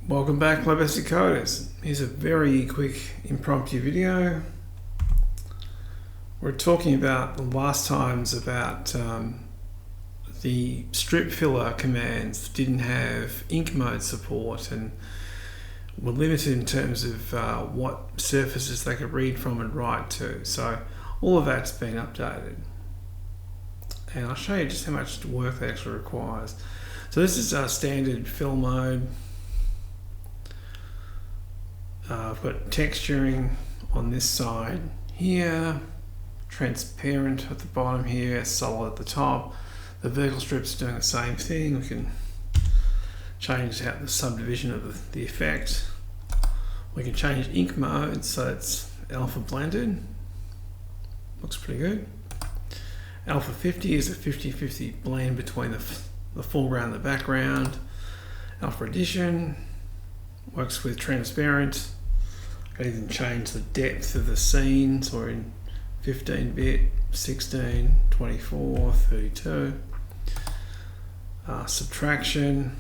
Welcome back, PlayBASIC coders. Here's a very quick impromptu video. We're talking about the last times about the strip filler commands that didn't have ink mode support and were limited in terms of what surfaces they could read from and write to. So all of that's been updated. And I'll show you just how much work that actually requires. So this is our standard fill mode. I've got texturing on this side here, transparent at the bottom here, solid at the top. The vertical strips are doing the same thing. We can change out the subdivision of the effect. We can change ink mode so it's alpha blended. Looks pretty good. Alpha 50 is a 50-50 blend between the foreground and the background. Alpha addition works with transparent. I can even change the depth of the scene, so we're in 15-bit, 16, 24, 32. Subtraction,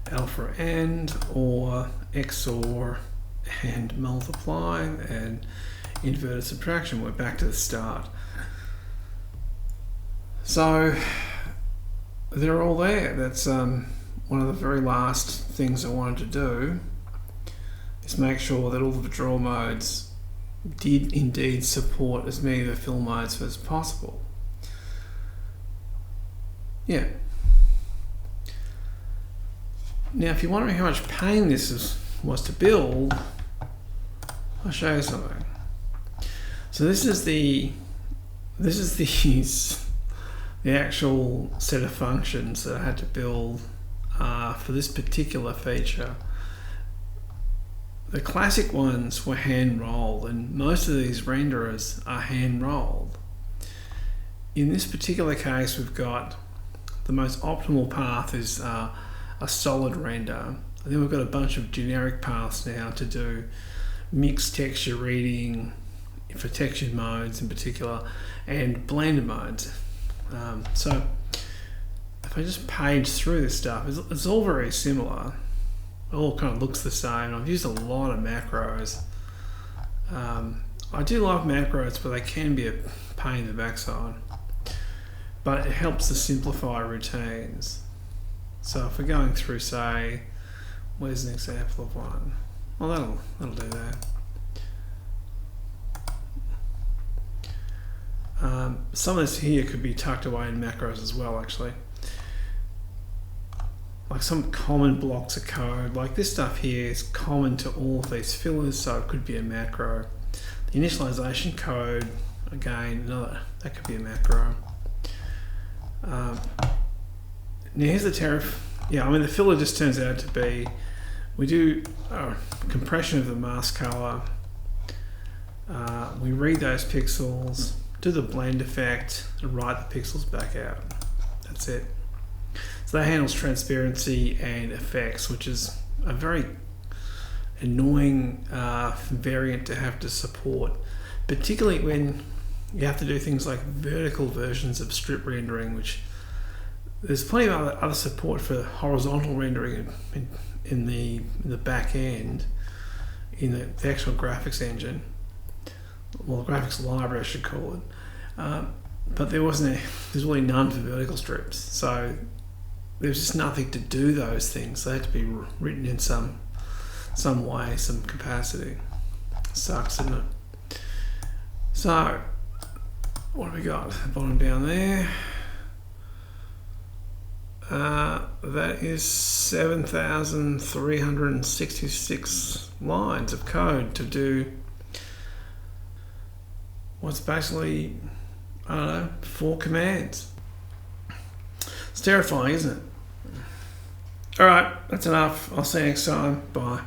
alpha and, or XOR and multiply, and inverted subtraction. We're back to the start. So they're all there. That's one of the very last things I wanted to do, is make sure that all the draw modes did indeed support as many of the fill modes as possible. Yeah. Now, if you're wondering how much pain this was to build, I'll show you something. So this is the actual set of functions that I had to build for this particular feature. The classic ones were hand rolled, and most of these renderers are hand rolled. In this particular case, we've got the most optimal path is a solid render, and then we've got a bunch of generic paths now to do mixed texture reading for textured modes in particular, and blend modes. So if I just page through this stuff, it's all very similar. It all kind of looks the same. I've used a lot of macros. I do like macros, but they can be a pain in the backside. But it helps to simplify routines. So if we're going through, say, where's an example of one? Well, that'll do that. Some of this here could be tucked away in macros as well, actually. Like some common blocks of code, like this stuff here is common to all of these fillers, so it could be a macro. The initialization code, again, that could be a macro. Now here's the tariff. Yeah, I mean the filler just turns out to be, we do compression of the mask color, we read those pixels, do the blend effect, and write the pixels back out. That's it. So that handles transparency and effects, which is a very annoying variant to have to support, particularly when you have to do things like vertical versions of strip rendering, which there's plenty of other support for horizontal rendering in the back end, in the actual graphics engine, well, the graphics library I should call it, but there's really none for vertical strips. So there's just nothing to do those things. They have to be written in some way, some capacity. Sucks, doesn't it? So what have we got? Bottom down there. That is 7,366 lines of code to do what's basically, I don't know, 4 commands. It's terrifying, isn't it? Alright, that's enough. I'll see you next time. Bye.